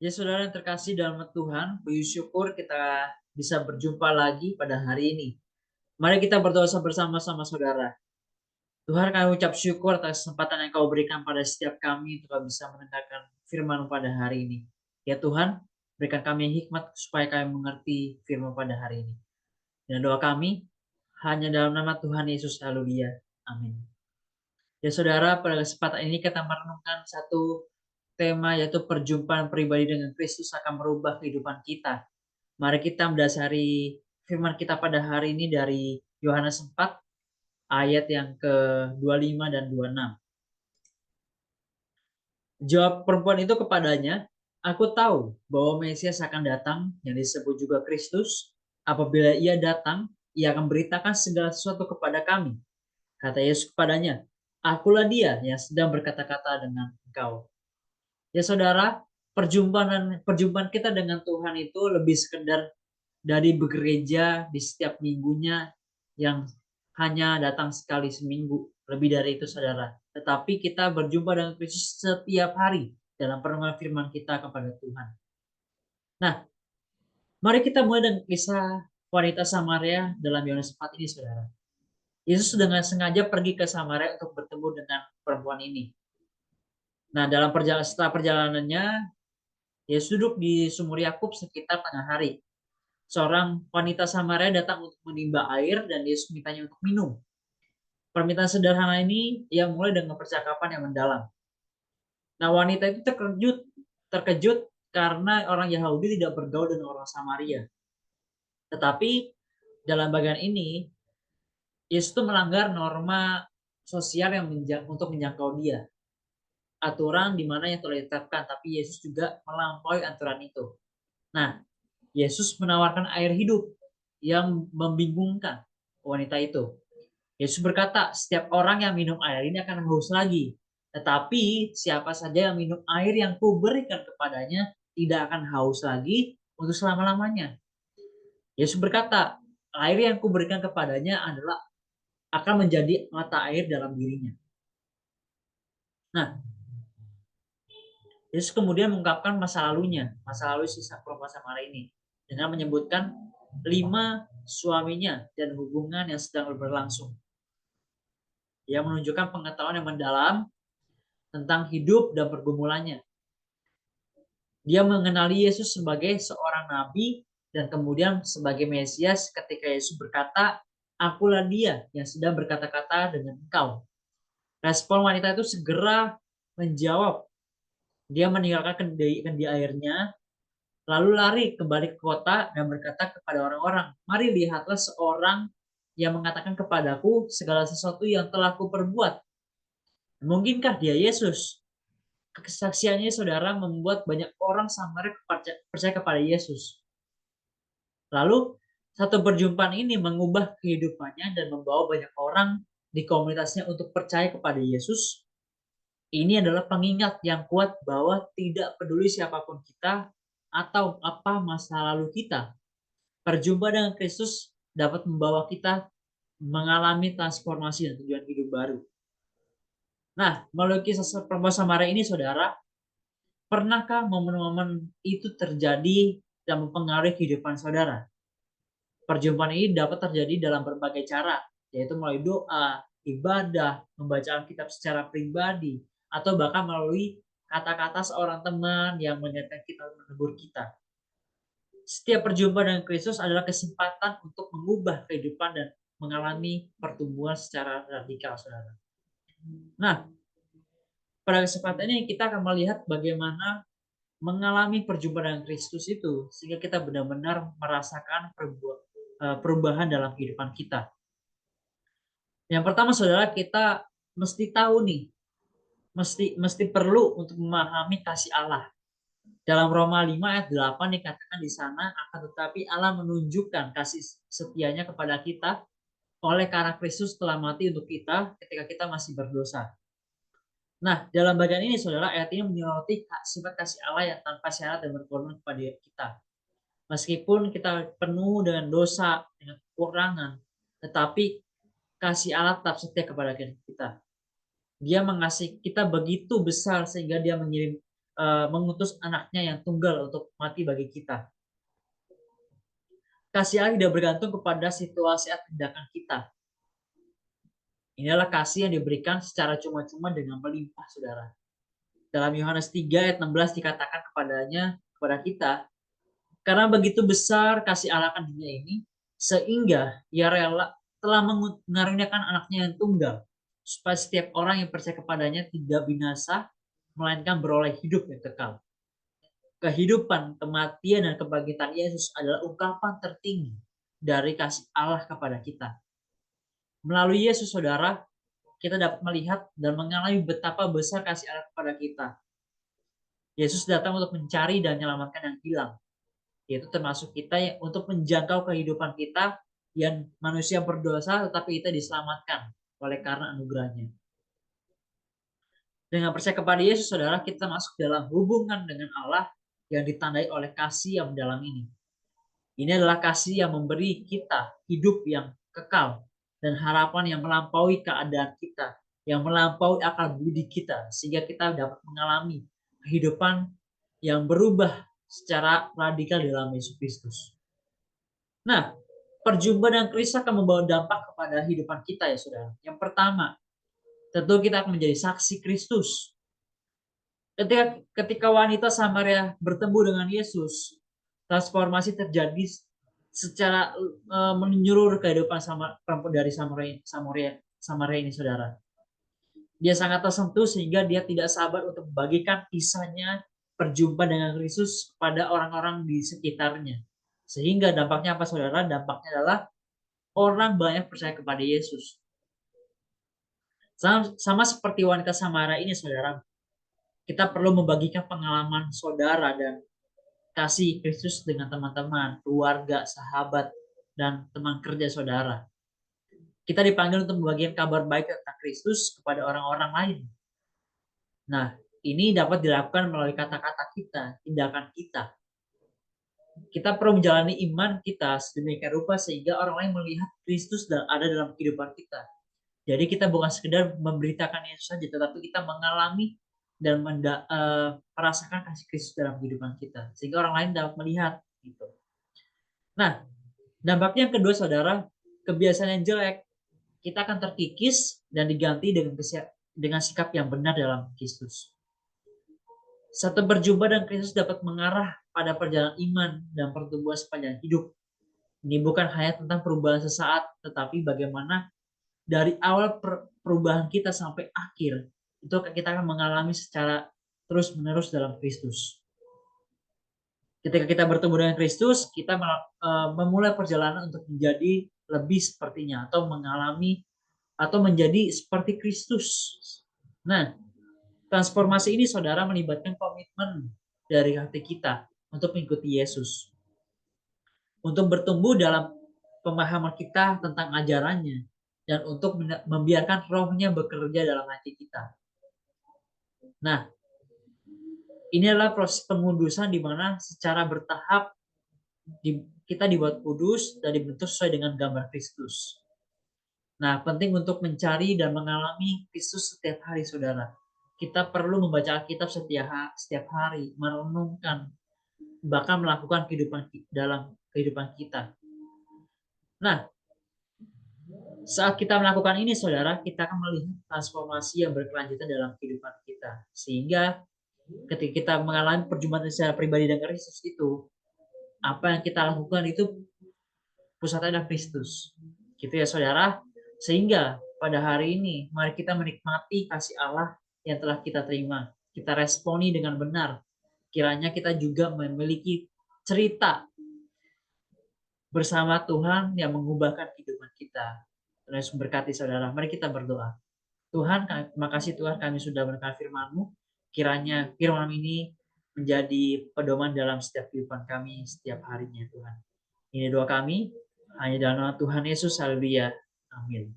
Ya saudara yang terkasih dalam Tuhan, puji syukur kita bisa berjumpa lagi pada hari ini. Mari kita berdoa bersama-sama saudara. Tuhan, kami ucap syukur atas kesempatan yang kau berikan pada setiap kami untuk kami bisa mendengarkan firman pada hari ini. Ya Tuhan, berikan kami hikmat supaya kami mengerti firman pada hari ini. Dan doa kami hanya dalam nama Tuhan Yesus, haleluya. Amin. Ya saudara, pada kesempatan ini kita merenungkan satu tema, yaitu perjumpaan pribadi dengan Kristus akan merubah kehidupan kita. Mari kita mendasari firman kita pada hari ini dari Yohanes 4 ayat yang ke-25 dan 26. Jawab perempuan itu kepadanya, "Aku tahu bahwa Mesias akan datang, yang disebut juga Kristus. Apabila ia datang, ia akan beritakan segala sesuatu kepada kami." Kata Yesus kepadanya, "Akulah dia yang sedang berkata-kata dengan engkau." Ya saudara, perjumpaan kita dengan Tuhan itu lebih sekedar dari begereja di setiap minggunya yang hanya datang sekali seminggu. Lebih dari itu saudara. Tetapi kita berjumpa dengan Kristus setiap hari dalam perenungan firman kita kepada Tuhan. Nah, mari kita mulai dengan kisah wanita Samaria dalam Yohanes 4 ini saudara. Yesus dengan sengaja pergi ke Samaria untuk bertemu dengan perempuan ini. Nah, setelah perjalanannya, Yesus duduk di sumur Yakub sekitar tengah hari. Seorang wanita Samaria datang untuk menimba air dan Yesus mintanya untuk minum. Permintaan sederhana ini ia mulai dengan percakapan yang mendalam. Nah, wanita itu terkejut karena orang Yahudi tidak bergaul dengan orang Samaria. Tetapi dalam bagian ini, Yesus itu melanggar norma sosial yang untuk menjangkau dia. Aturan di mana yang telah ditetapkan, tapi Yesus juga melampaui aturan itu. Nah, Yesus menawarkan air hidup yang membingungkan wanita itu. Yesus berkata, setiap orang yang minum air ini akan haus lagi. Tetapi siapa saja yang minum air yang kuberikan kepadanya tidak akan haus lagi untuk selama-lamanya. Yesus berkata, air yang kuberikan kepadanya adalah akan menjadi mata air dalam dirinya. Nah, Yesus kemudian mengungkapkan masa lalu si perempuan Samaria ini, dengan menyebutkan 5 suaminya dan hubungan yang sedang berlangsung. Ia menunjukkan pengetahuan yang mendalam tentang hidup dan pergumulannya. Dia mengenali Yesus sebagai seorang nabi dan kemudian sebagai Mesias ketika Yesus berkata, "Akulah dia yang sedang berkata-kata dengan engkau." Respon wanita itu segera menjawab. Dia meninggalkan kendi airnya, lalu lari kembali ke kota dan berkata kepada orang-orang, "Mari lihatlah seorang yang mengatakan kepadaku segala sesuatu yang telah kuperbuat. Mungkinkah dia Yesus?" Kesaksiannya saudara membuat banyak orang Samaria percaya kepada Yesus. Lalu satu perjumpaan ini mengubah kehidupannya dan membawa banyak orang di komunitasnya untuk percaya kepada Yesus. Ini adalah pengingat yang kuat bahwa tidak peduli siapapun kita atau apa masa lalu kita, perjumpaan dengan Kristus dapat membawa kita mengalami transformasi dan tujuan hidup baru. Nah, melalui kisah perempuan Samaria ini, saudara, pernahkah momen-momen itu terjadi dan mempengaruhi kehidupan saudara? Perjumpaan ini dapat terjadi dalam berbagai cara, yaitu melalui doa, ibadah, membaca Alkitab secara pribadi, atau bahkan melalui kata-kata seorang teman yang mengingatkan kita, menegur kita. Setiap perjumpaan dengan Kristus adalah kesempatan untuk mengubah kehidupan dan mengalami pertumbuhan secara radikal, saudara. Nah, pada kesempatan ini kita akan melihat bagaimana mengalami perjumpaan dengan Kristus itu sehingga kita benar-benar merasakan perubahan dalam kehidupan kita. Yang pertama saudara, kita mesti tahu nih, mesti perlu untuk memahami kasih Allah. Dalam Roma 5 ayat 8 dikatakan di sana, akan tetapi Allah menunjukkan kasih setianya kepada kita oleh karena Kristus telah mati untuk kita ketika kita masih berdosa. Nah, dalam bagian ini saudara, ayat ini menyoroti sifat kasih Allah yang tanpa syarat dan berkorban kepada kita. Meskipun kita penuh dengan dosa, dengan kekurangan, tetapi kasih Allah tetap setia kepada kita. Dia mengasihi kita begitu besar sehingga dia mengutus anaknya yang tunggal untuk mati bagi kita. Kasih Allah tidak bergantung kepada situasi atau tindakan kita. Inilah kasih yang diberikan secara cuma-cuma dengan melimpah, saudara. Dalam Yohanes 3 ayat 16 dikatakan kepada kita, karena begitu besar kasih Allah akan dunia ini, sehingga ia rela telah mengaruniakan anaknya yang tunggal, supaya setiap orang yang percaya kepadanya tidak binasa, melainkan beroleh hidup yang kekal. Kehidupan, kematian, dan kebangkitan Yesus adalah ungkapan tertinggi dari kasih Allah kepada kita. Melalui Yesus, saudara, kita dapat melihat dan mengalami betapa besar kasih Allah kepada kita. Yesus datang untuk mencari dan menyelamatkan yang hilang, yaitu termasuk kita yang untuk menjangkau kehidupan kita yang manusia berdosa, tetapi kita diselamatkan oleh karena anugerahnya. Dengan percaya kepada Yesus, saudara, kita masuk dalam hubungan dengan Allah yang ditandai oleh kasih yang mendalam ini. Ini adalah kasih yang memberi kita hidup yang kekal dan harapan yang melampaui keadaan kita, yang melampaui akal budi kita, sehingga kita dapat mengalami kehidupan yang berubah secara radikal dalam Yesus Kristus. Nah, perjumpaan dengan Kristus akan membawa dampak kepada kehidupan kita, ya saudara. Yang pertama, tentu kita akan menjadi saksi Kristus. Ketika wanita Samaria bertemu dengan Yesus, transformasi terjadi secara menyeluruh kehidupan perempuan dari Samaria ini, saudara. Dia sangat tersentuh sehingga dia tidak sabar untuk membagikan kisahnya perjumpaan dengan Kristus kepada orang-orang di sekitarnya. Sehingga dampaknya apa, saudara? Dampaknya adalah orang banyak percaya kepada Yesus. Sama seperti wanita Samaria ini, saudara, kita perlu membagikan pengalaman saudara dan kasih Kristus dengan teman-teman, keluarga, sahabat, dan teman kerja saudara. Kita dipanggil untuk membagikan kabar baik tentang Kristus kepada orang-orang lain. Nah, ini dapat dilakukan melalui kata-kata kita, tindakan kita. Kita perlu menjalani iman kita sedemikian rupa sehingga orang lain melihat Kristus dan ada dalam kehidupan kita. Jadi kita bukan sekedar memberitakan Yesus saja, tetapi kita mengalami dan merasakan kasih Kristus dalam kehidupan kita, sehingga orang lain dapat melihat. Gitu. Nah, dampaknya yang kedua, saudara, kebiasaan yang jelek kita akan terkikis dan diganti dengan sikap yang benar dalam Kristus. Satu berjumpa dengan Kristus dapat mengarah pada perjalanan iman dan pertumbuhan sepanjang hidup. Ini bukan hanya tentang perubahan sesaat, tetapi bagaimana dari awal perubahan kita sampai akhir, itu kita akan mengalami secara terus-menerus dalam Kristus. Ketika kita bertemu dengan Kristus, kita memulai perjalanan untuk menjadi lebih sepertinya, atau mengalami atau menjadi seperti Kristus. Nah, transformasi ini, saudara, melibatkan komitmen dari hati kita untuk mengikuti Yesus, untuk bertumbuh dalam pemahaman kita tentang ajarannya, dan untuk membiarkan rohnya bekerja dalam hati kita. Nah, ini adalah proses pengudusan di mana secara bertahap kita dibuat kudus dan dibentuk sesuai dengan gambar Kristus. Nah, penting untuk mencari dan mengalami Kristus setiap hari, saudara. Kita perlu membaca Alkitab setiap hari, merenungkan, bahkan melakukan dalam kehidupan kita. Nah, saat kita melakukan ini, saudara, kita akan melihat transformasi yang berkelanjutan dalam kehidupan kita. Sehingga ketika kita mengalami perjumpaan secara pribadi dengan Kristus itu, apa yang kita lakukan itu pusatnya adalah Kristus. Gitu ya, saudara. Sehingga pada hari ini, mari kita menikmati kasih Allah yang telah kita terima. Kita responi dengan benar. Kiranya kita juga memiliki cerita bersama Tuhan yang mengubahkan kehidupan kita. Terus berkati saudara. Mari kita berdoa. Tuhan, terima kasih Tuhan kami sudah mendengar firman-Mu. Kiranya firman ini menjadi pedoman dalam setiap kehidupan kami setiap harinya, Tuhan. Ini doa kami hanya dalam nama Tuhan Yesus. Haleluya. Amin.